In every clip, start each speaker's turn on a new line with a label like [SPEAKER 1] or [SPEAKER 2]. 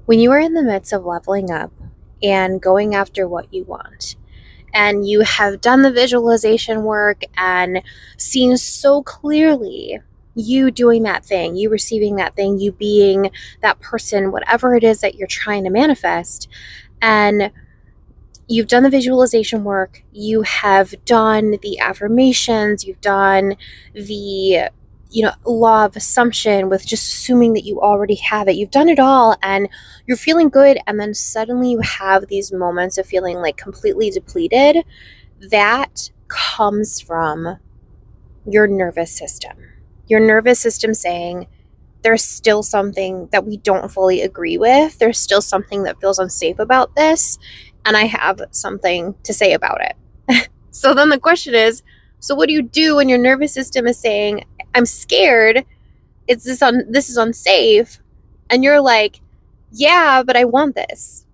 [SPEAKER 1] When you are in the midst of leveling up and going after what you want, and you have done the visualization work and seen so clearly you doing that thing, you receiving that thing, you being that person, whatever it is that you're trying to manifest, and you've done the visualization work, you have done the affirmations, you've done the law of assumption with just assuming that you already have it. You've done it all and you're feeling good, and then suddenly you have these moments of feeling like completely depleted. That comes from your nervous system. Your nervous system saying, there's still something that we don't fully agree with. There's still something that feels unsafe about this, and I have something to say about it. So then the question is, so what do you do when your nervous system is saying, I'm scared, this is unsafe, and you're like, yeah, but I want this.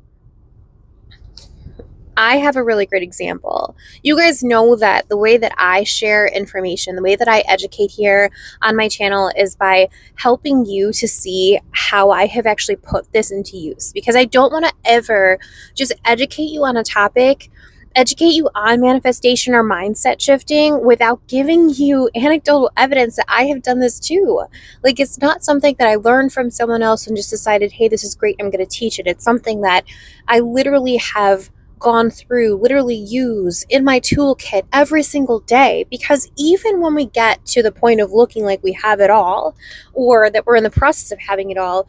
[SPEAKER 1] I have a really great example. You guys know that the way that I share information, the way that I educate here on my channel is by helping you to see how I have actually put this into use. Because I don't want to ever just educate you on a topic, educate you on manifestation or mindset shifting without giving you anecdotal evidence that I have done this too. Like, it's not something that I learned from someone else and just decided, hey, this is great, I'm going to teach it. It's something that I literally have gone through, literally use in my toolkit every single day. Because even when we get to the point of looking like we have it all, or that we're in the process of having it all,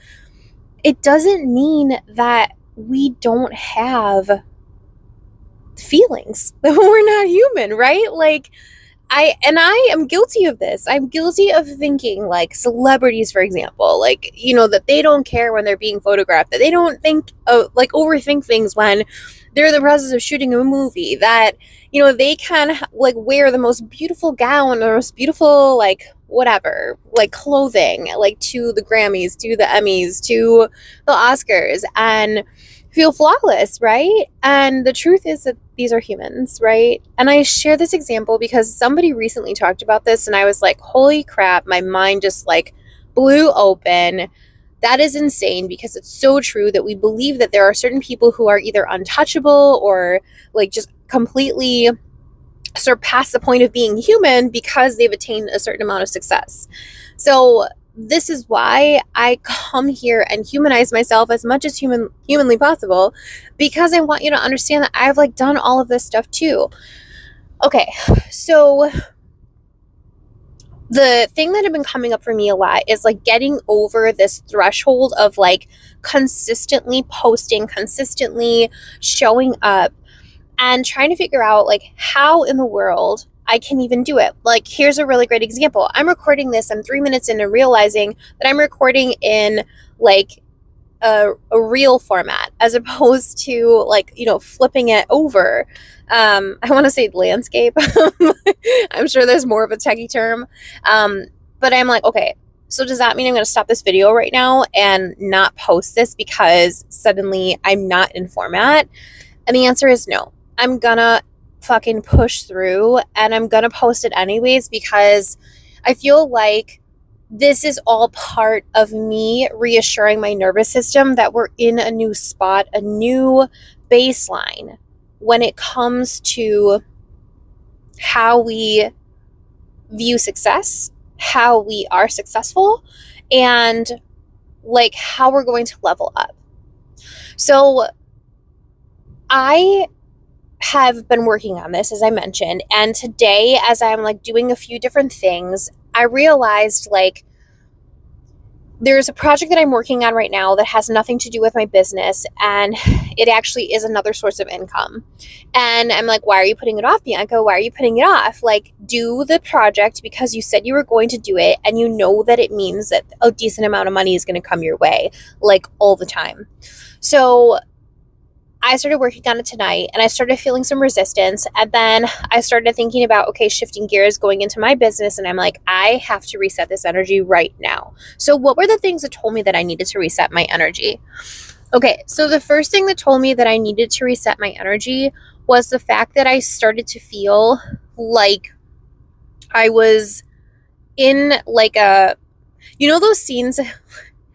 [SPEAKER 1] it doesn't mean that we don't have feelings, that we're not human, right? Like, I am guilty of this. I'm guilty of thinking like celebrities, for example, like, that they don't care when they're being photographed, that they don't think like overthink things when they're in the process of shooting a movie, that, they can like wear the most beautiful gown or most beautiful, like whatever, like clothing, like to the Grammys, to the Emmys, to the Oscars, and feel flawless, right? And the truth is that these are humans, right? And I share this example because somebody recently talked about this and I was like, holy crap, my mind just like blew open. That is insane, because it's so true that we believe that there are certain people who are either untouchable or like just completely surpass the point of being human because they've attained a certain amount of success. So this is why I come here and humanize myself as much as humanly possible, because I want you to understand that I've like done all of this stuff too. Okay, so the thing that had been coming up for me a lot is like getting over this threshold of like consistently posting, consistently showing up, and trying to figure out like how in the world I can even do it. Like, here's a really great example. I'm recording this, I'm 3 minutes into realizing that I'm recording in like a reel format as opposed to like, flipping it over. I want to say landscape. I'm sure there's more of a techie term. But I'm like, okay, so does that mean I'm going to stop this video right now and not post this because suddenly I'm not in format? And the answer is no. I'm gonna fucking push through and I'm gonna post it anyways, because I feel like this is all part of me reassuring my nervous system that we're in a new spot, a new baseline when it comes to how we view success, how we are successful, and like how we're going to level up. So I have been working on this, as I mentioned, and today, as I'm like doing a few different things, I realized like there's a project that I'm working on right now that has nothing to do with my business, and it actually is another source of income. And I'm like, why are you putting it off, Bianca? Why are you putting it off? Like, do the project because you said you were going to do it, and you know that it means that a decent amount of money is going to come your way, like all the time. So I started working on it tonight, and I started feeling some resistance, and then I started thinking about, okay, shifting gears, going into my business, and I'm like, I have to reset this energy right now. So what were the things that told me that I needed to reset my energy? Okay, so the first thing that told me that I needed to reset my energy was the fact that I started to feel like I was in like a, those scenes,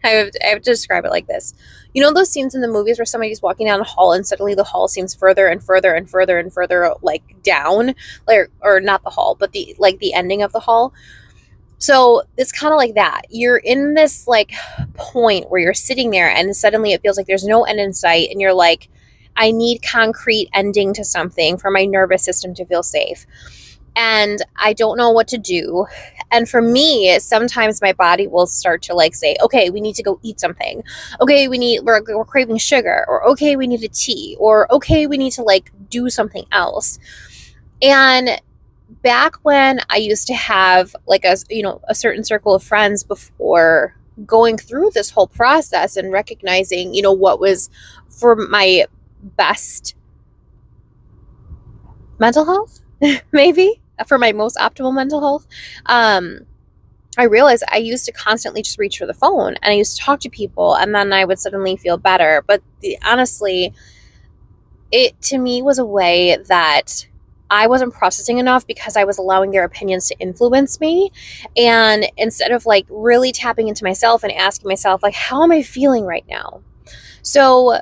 [SPEAKER 1] I have to describe it like this. You know those scenes in the movies where somebody's walking down a hall and suddenly the hall seems further and further and further and further like down, like, or not the hall, but the like the ending of the hall. So it's kind of like that. You're in this like point where you're sitting there and suddenly it feels like there's no end in sight, and you're like, I need concrete ending to something for my nervous system to feel safe. And I don't know what to do. And for me, sometimes my body will start to like say, okay, we need to go eat something. Okay, we're craving sugar, or okay, we need a tea, or okay, we need to like do something else. And back when I used to have like a certain circle of friends before going through this whole process and recognizing, what was for my best mental health, maybe for my most optimal mental health, I realized I used to constantly just reach for the phone and I used to talk to people and then I would suddenly feel better. But honestly, it to me was a way that I wasn't processing enough because I was allowing their opinions to influence me. And instead of like really tapping into myself and asking myself, like, how am I feeling right now? So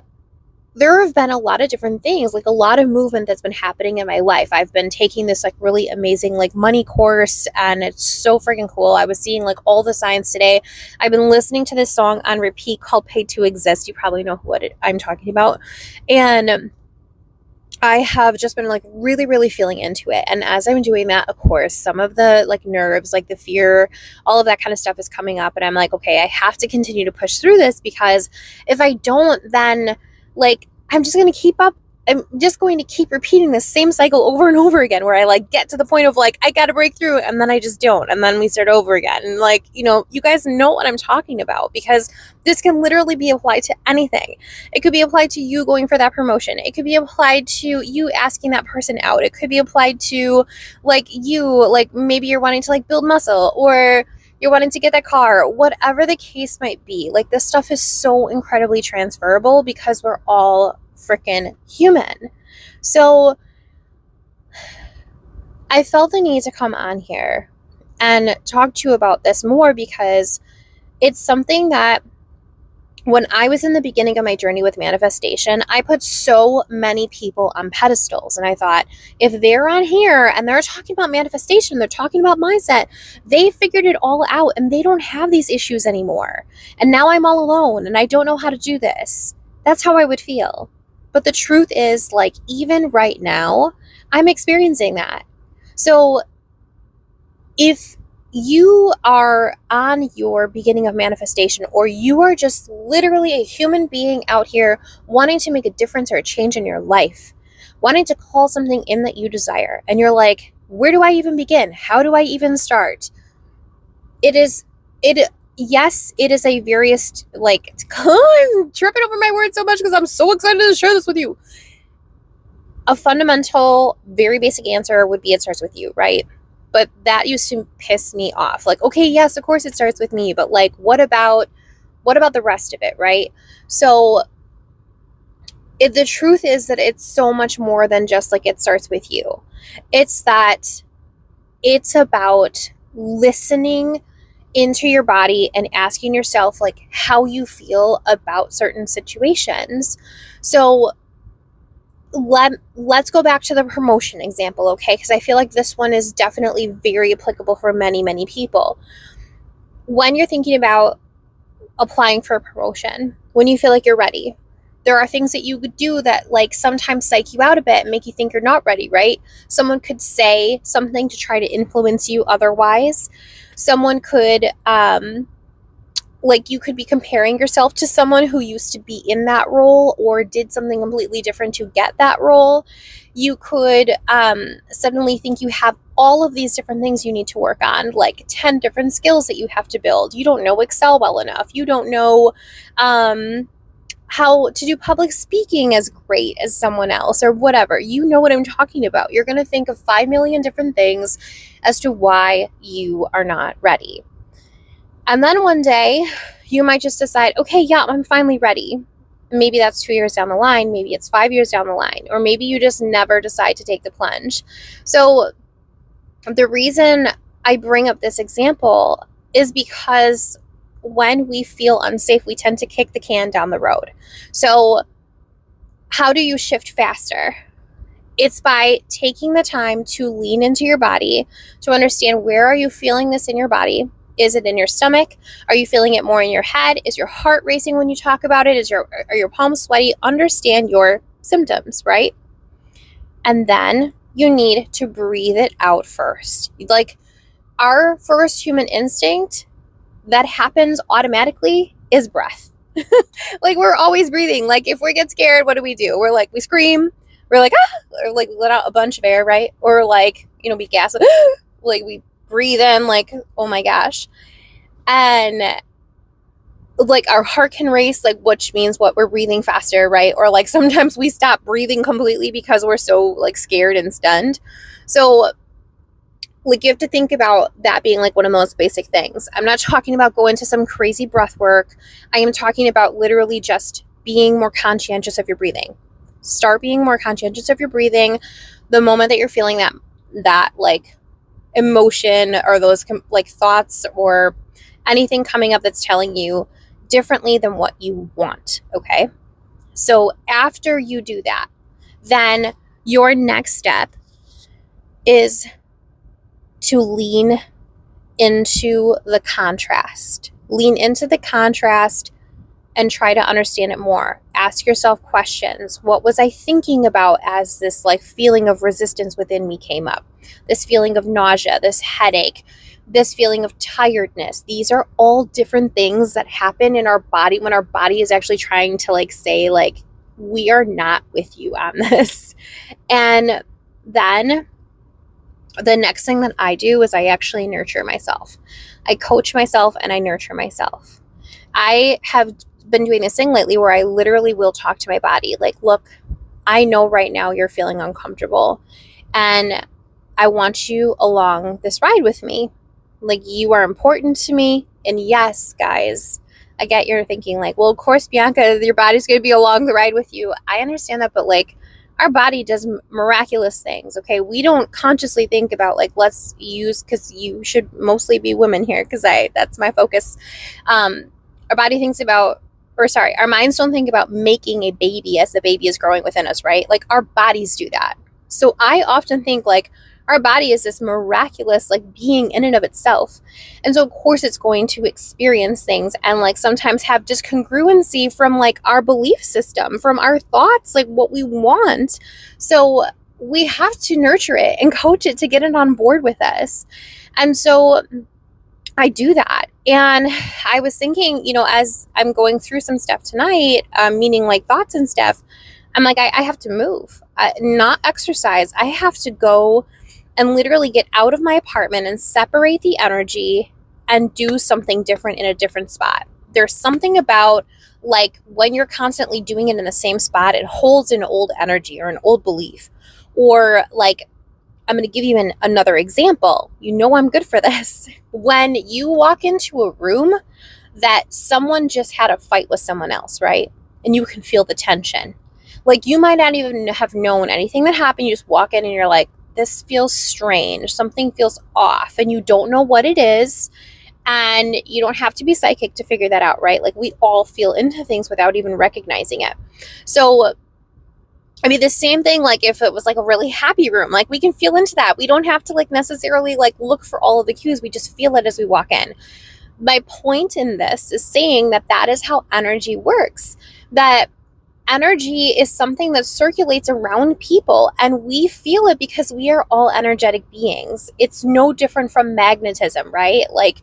[SPEAKER 1] there have been a lot of different things, like a lot of movement that's been happening in my life. I've been taking this like really amazing like money course and it's so freaking cool. I was seeing like all the signs today. I've been listening to this song on repeat called Paid to Exist. You probably know what I'm talking about. And I have just been like really, really feeling into it. And as I'm doing that, of course, some of the like nerves, like the fear, all of that kind of stuff is coming up. And I'm like, okay, I have to continue to push through this because if I don't, then like I'm just going to keep up. I'm just going to keep repeating the same cycle over and over again where I like get to the point of like, I got to break through and then I just don't. And then we start over again. And like, you guys know what I'm talking about because this can literally be applied to anything. It could be applied to you going for that promotion. It could be applied to you asking that person out. It could be applied to like you, like maybe you're wanting to like build muscle or you're wanting to get that car, whatever the case might be. Like this stuff is so incredibly transferable because we're all freaking human. So I felt the need to come on here and talk to you about this more because it's something that when I was in the beginning of my journey with manifestation, I put so many people on pedestals. And I thought, if they're on here and they're talking about manifestation, they're talking about mindset, they figured it all out and they don't have these issues anymore. And now I'm all alone and I don't know how to do this. That's how I would feel. But the truth is, like, even right now, I'm experiencing that. So if you are on your beginning of manifestation, or you are just literally a human being out here wanting to make a difference or a change in your life, wanting to call something in that you desire, and you're like, where do I even begin? How do I even start? Yes, it is a various, like, I'm tripping over my words so much because I'm so excited to share this with you. A fundamental, very basic answer would be it starts with you, right? But that used to piss me off. Like, okay, yes, of course it starts with me, but like, what about the rest of it, right? So the truth is that it's so much more than just like it starts with you. It's that it's about listening into your body and asking yourself like how you feel about certain situations. So let's go back to the promotion example, okay? Because I feel like this one is definitely very applicable for many, many people. When you're thinking about applying for a promotion, when you feel like you're ready, there are things that you could do that like sometimes psych you out a bit and make you think you're not ready, right? Someone could say something to try to influence you otherwise. Someone could like you could be comparing yourself to someone who used to be in that role or did something completely different to get that role. You could suddenly think you have all of these different things you need to work on, like 10 different skills that you have to build. You don't know Excel well enough. You don't know how to do public speaking as great as someone else or whatever. You know what I'm talking about. You're going to think of 5 million different things as to why you are not ready. And then one day, you might just decide, okay, yeah, I'm finally ready. Maybe that's 2 years down the line. Maybe it's 5 years down the line. Or maybe you just never decide to take the plunge. So the reason I bring up this example is because when we feel unsafe, we tend to kick the can down the road. So how do you shift faster? It's by taking the time to lean into your body, to understand, where are you feeling this in your body? Is it in your stomach? Are you feeling it more in your head? Is your heart racing when you talk about it? Are your palms sweaty? Understand your symptoms, right? And then you need to breathe it out first. Like, our first human instinct that happens automatically is breath. Like, we're always breathing. Like, if we get scared, what do? We're like, we scream. We're like, ah, or like let out a bunch of air, right? Or like, we gasp, like we breathe in, like, oh my gosh. And like, our heart can race, like, which means what, we're breathing faster, right? Or like, sometimes we stop breathing completely because we're so like scared and stunned. So like, you have to think about that being like one of the most basic things. I'm not talking about going to some crazy breath work. I am talking about literally just being more conscientious of your breathing. Start being more conscientious of your breathing the moment that you're feeling that like emotion, or those like thoughts, or anything coming up that's telling you differently than what you want. Okay. So after you do that, then your next step is to lean into the contrast. Lean into the contrast and try to understand it more. Ask yourself questions. What was I thinking about as this like feeling of resistance within me came up? This feeling of nausea, this headache, this feeling of tiredness. These are all different things that happen in our body when our body is actually trying to like say, like, we are not with you on this. And then the next thing that I do is I actually nurture myself. I coach myself and I nurture myself. I have been doing this thing lately where I literally will talk to my body. Like, look, I know right now you're feeling uncomfortable, and I want you along this ride with me. Like, you are important to me. And yes, guys, I get you're thinking like, well, of course, Bianca, your body's going to be along the ride with you. I understand that, but like, our body does miraculous things. Okay. We don't consciously think about like, let's use, because you should mostly be women here, because that's my focus. Our body thinks about, or sorry, our minds don't think about making a baby as the baby is growing within us, right? Like, our bodies do that. So I often think like, our body is this miraculous like being in and of itself. And so of course it's going to experience things and like sometimes have discongruency from like our belief system, from our thoughts, like what we want. So we have to nurture it and coach it to get it on board with us. And so I do that. And I was thinking, as I'm going through some stuff tonight, meaning like thoughts and stuff, I'm like, I have to move, not exercise. I have to go and literally get out of my apartment and separate the energy and do something different in a different spot. There's something about like when you're constantly doing it in the same spot, it holds an old energy or an old belief. Or like, I'm going to give you another example. I'm good for this. When you walk into a room that someone just had a fight with someone else, right? And you can feel the tension. Like, you might not even have known anything that happened. You just walk in and you're like, this feels strange. Something feels off, and you don't know what it is. And you don't have to be psychic to figure that out, right? Like, we all feel into things without even recognizing it. So, I mean, the same thing, like if it was like a really happy room, like we can feel into that. We don't have to like necessarily like look for all of the cues. We just feel it as we walk in. My point in this is saying that is how energy works. That energy is something that circulates around people, and we feel it because we are all energetic beings. It's no different from magnetism, right? Like,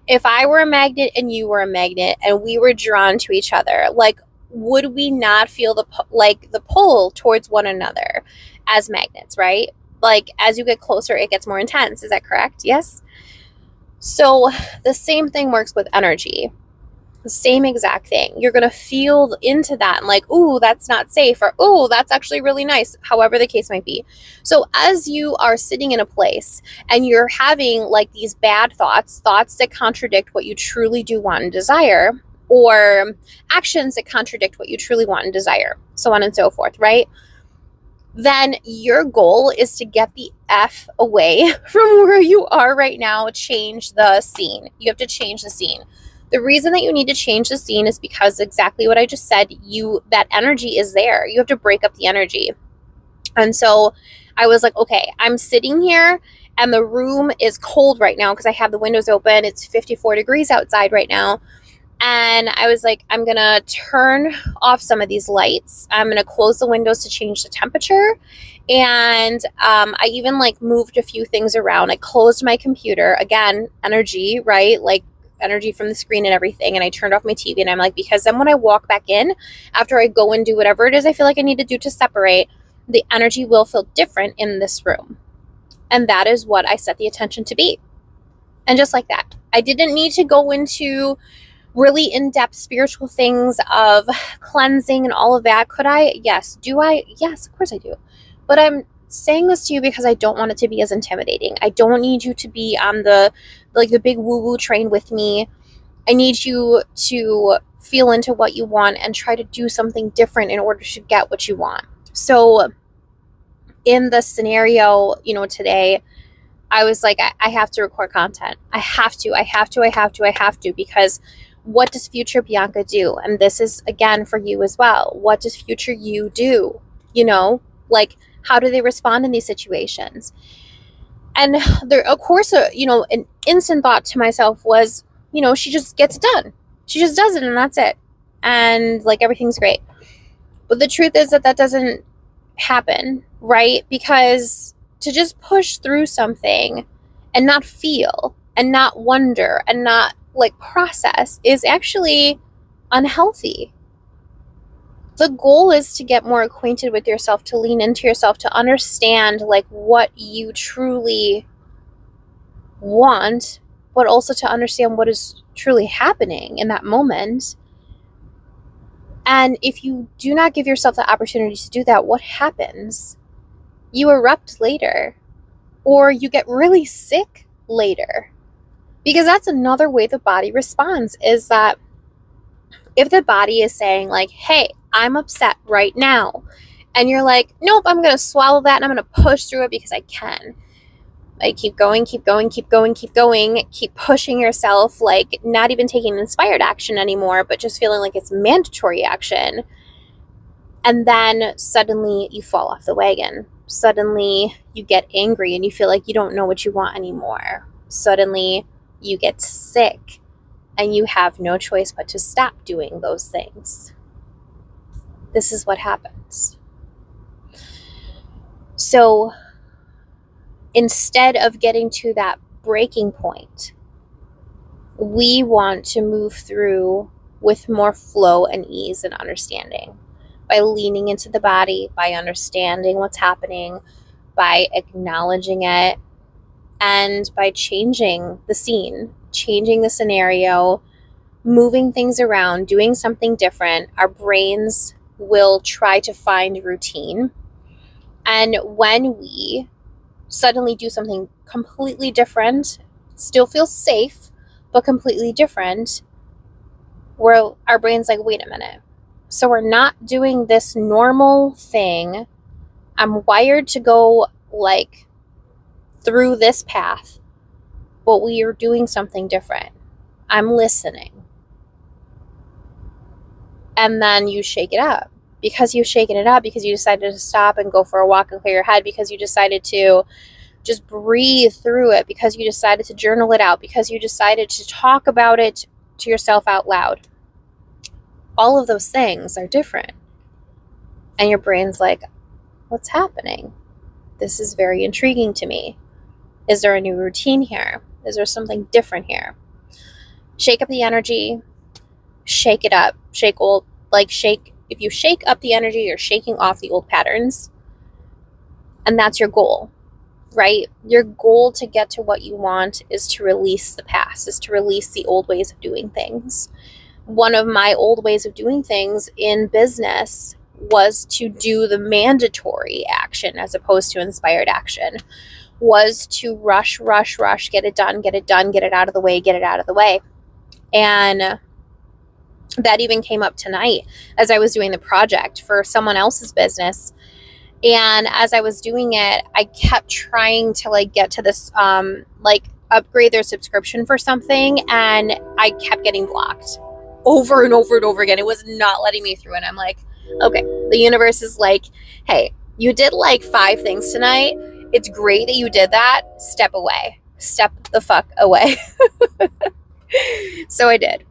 [SPEAKER 1] if I were a magnet and you were a magnet and we were drawn to each other, like, would we not feel the pull towards one another as magnets, right? Like, as you get closer, it gets more intense. Is that correct? Yes. So the same thing works with energy. The same exact thing. You're going to feel into that and like, ooh, that's not safe, or ooh, that's actually really nice, however the case might be. So as you are sitting in a place and you're having like these bad thoughts that contradict what you truly do want and desire, or actions that contradict what you truly want and desire, so on and so forth, right? Then your goal is to get the F away from where you are right now. Change the scene. You have to change the scene. The reason that you need to change the scene is because exactly what I just said, that energy is there. You have to break up the energy. And so I was like, okay, I'm sitting here and the room is cold right now because I have the windows open. It's 54 degrees outside right now. And I was like, I'm going to turn off some of these lights. I'm going to close the windows to change the temperature. And I even like moved a few things around. I closed my computer. Again, energy, right? Like energy from the screen and everything. And I turned off my TV. And I'm like, because then when I walk back in, after I go and do whatever it is I feel like I need to do to separate, the energy will feel different in this room. And that is what I set the attention to be. And just like that, I didn't need to go into really in-depth spiritual things of cleansing and all of that. Could I? Yes. Do I? Yes, of course I do. But I'm saying this to you because I don't want it to be as intimidating. I don't need you to be on the big woo-woo train with me. I need you to feel into what you want and try to do something different in order to get what you want. So in the scenario, today, I was like, I have to record content. I have to, because what does future Bianca do? And this is, again, for you as well. What does future you do? How do they respond in these situations? And there, of course, an instant thought to myself was, she just gets it done. She just does it and that's it. And everything's great. But the truth is that doesn't happen, right? Because to just push through something and not feel and not wonder and not process is actually unhealthy. The goal is to get more acquainted with yourself, to lean into yourself, to understand what you truly want, but also to understand what is truly happening in that moment. And if you do not give yourself the opportunity to do that, what happens? You erupt later, or you get really sick later. Because that's another way the body responds, is that if the body is saying hey, I'm upset right now, and you're like, nope, I'm going to swallow that and I'm going to push through it because I can. Keep going, keep pushing yourself, not even taking inspired action anymore, but just feeling like it's mandatory action. And then suddenly you fall off the wagon. Suddenly you get angry and you feel like you don't know what you want anymore. Suddenly you get sick and you have no choice but to stop doing those things. This is what happens. So instead of getting to that breaking point, we want to move through with more flow and ease and understanding by leaning into the body, by understanding what's happening, by acknowledging it, and by changing the scene, changing the scenario, moving things around, doing something different. Our brains will try to find routine. And when we suddenly do something completely different, still feels safe, but completely different, where our brain's like, wait a minute. So we're not doing this normal thing. I'm wired to go through this path, but we are doing something different. I'm listening. And then you shake it up. Because you've shaken it up, because you decided to stop and go for a walk and clear your head, because you decided to just breathe through it, because you decided to journal it out, because you decided to talk about it to yourself out loud. All of those things are different. And your brain's like, what's happening? This is very intriguing to me. Is there a new routine here? Is there something different here? Shake up the energy. Shake it up. If you shake up the energy, you're shaking off the old patterns. And that's your goal, right? Your goal to get to what you want is to release the past, is to release the old ways of doing things. One of my old ways of doing things in business was to do the mandatory action as opposed to inspired action, was to rush, get it done, get it out of the way. And that even came up tonight as I was doing the project for someone else's business. And as I was doing it, I kept trying to get to this upgrade their subscription for something, and I kept getting blocked over and over and over again. It was not letting me through, and I'm like, okay, the universe is like, hey, you did like 5 things tonight. It's great that you did that. Step away. Step the fuck away. So I did.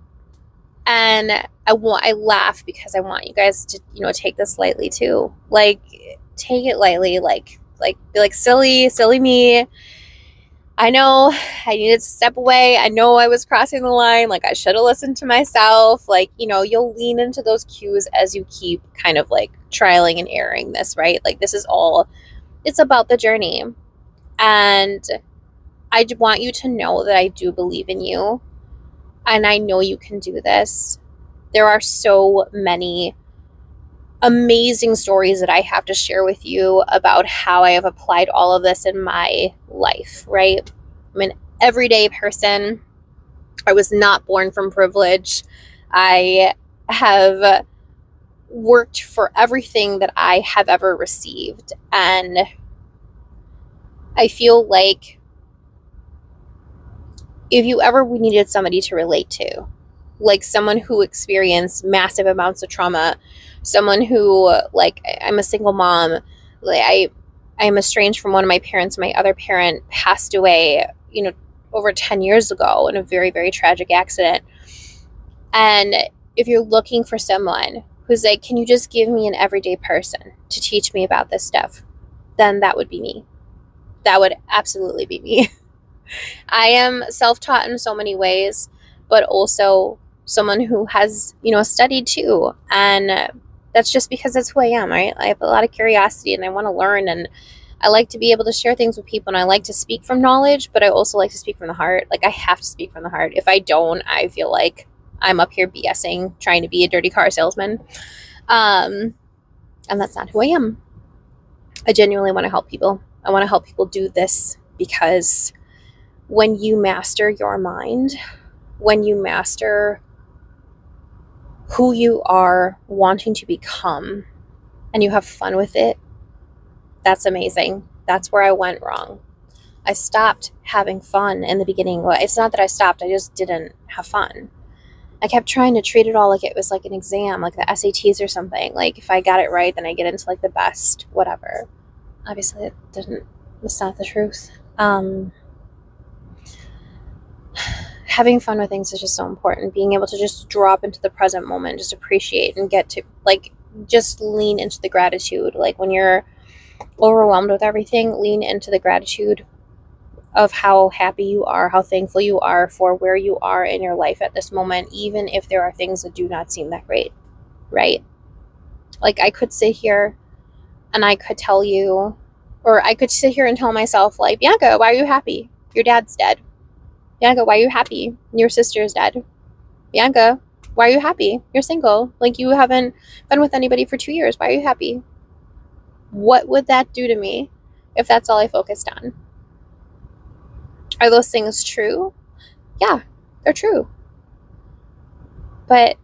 [SPEAKER 1] And I laugh because I want you guys to, take this lightly too. Like, take it lightly. Like, be like, silly me. I know I needed to step away. I know I was crossing the line. Like, I should have listened to myself. Like, you'll lean into those cues as you keep kind of like trialing and erroring this, right? Like, this is all, it's about the journey. And I want you to know that I do believe in you. And I know you can do this. There are so many amazing stories that I have to share with you about how I have applied all of this in my life, right? I'm an everyday person. I was not born from privilege. I have worked for everything that I have ever received. And I feel like if you ever needed somebody to relate to, like someone who experienced massive amounts of trauma, someone who, like, I'm a single mom, like I'm estranged from one of my parents. My other parent passed away, over 10 years ago in a very, very tragic accident. And if you're looking for someone who's like, can you just give me an everyday person to teach me about this stuff, then that would be me. That would absolutely be me. I am self-taught in so many ways, but also someone who has, studied too. And that's just because that's who I am, right? I have a lot of curiosity and I want to learn, and I like to be able to share things with people, and I like to speak from knowledge, but I also like to speak from the heart. Like, I have to speak from the heart. If I don't, I feel like I'm up here BSing, trying to be a dirty car salesman. And that's not who I am. I genuinely want to help people. I want to help people do this because when you master your mind, when you master who you are wanting to become, and you have fun with it, that's amazing. That's where I went wrong. I stopped having fun in the beginning. Well, it's not that I stopped, I just didn't have fun. I kept trying to treat it all like it was like an exam, like the SATs or something. Like, if I got it right, then I get into like the best, whatever. Obviously, that's not the truth. Having fun with things is just so important. Being able to just drop into the present moment, just appreciate and get to, like, just lean into the gratitude. Like, when you're overwhelmed with everything, lean into the gratitude of how happy you are, how thankful you are for where you are in your life at this moment, even if there are things that do not seem that great, right? Like, I could sit here and I could tell you, or I could sit here and tell myself, like, Bianca, why are you happy? Your dad's dead. Bianca, why are you happy? Your sister is dead. Bianca, why are you happy? You're single. Like, you haven't been with anybody for 2 years. Why are you happy? What would that do to me if that's all I focused on? Are those things true? Yeah, they're true. But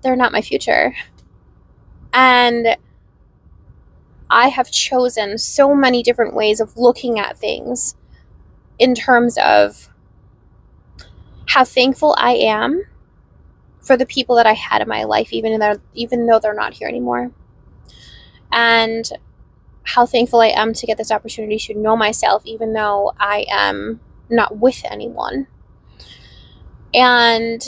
[SPEAKER 1] they're not my future. And I have chosen so many different ways of looking at things in terms of how thankful I am for the people that I had in my life, even though they're not here anymore. And how thankful I am to get this opportunity to know myself, even though I am not with anyone. And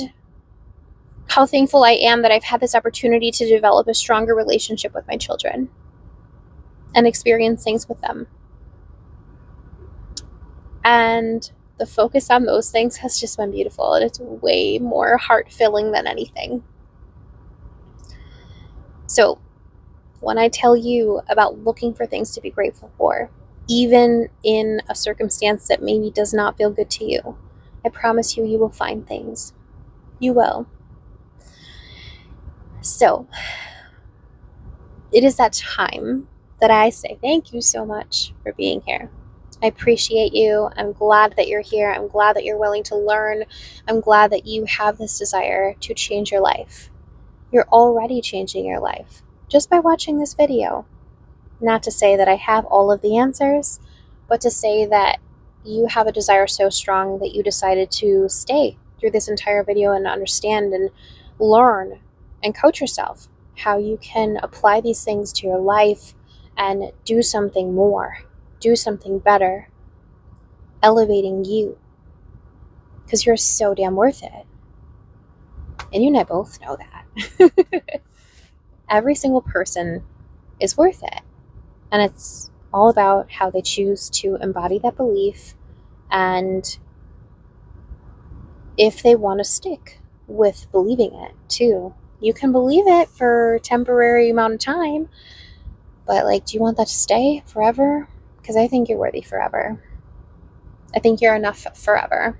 [SPEAKER 1] how thankful I am that I've had this opportunity to develop a stronger relationship with my children and experience things with them. And the focus on those things has just been beautiful, and it's way more heart-filling than anything. So when I tell you about looking for things to be grateful for, even in a circumstance that maybe does not feel good to you, I promise you, you will find things. You will. So it is that time that I say thank you so much for being here. I appreciate you. I'm glad that you're here. I'm glad that you're willing to learn. I'm glad that you have this desire to change your life. You're already changing your life just by watching this video. Not to say that I have all of the answers, but to say that you have a desire so strong that you decided to stay through this entire video and understand and learn and coach yourself how you can apply these things to your life and do something more, do something better, elevating you, because you're so damn worth it. And you and I both know that. Every single person is worth it. And it's all about how they choose to embody that belief and if they want to stick with believing it too. You can believe it for a temporary amount of time, but like, do you want that to stay forever? Because I think you're worthy forever. I think you're enough forever.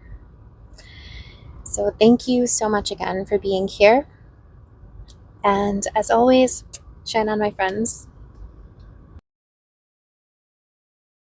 [SPEAKER 1] So thank you so much again for being here. And as always, shine on, my friends.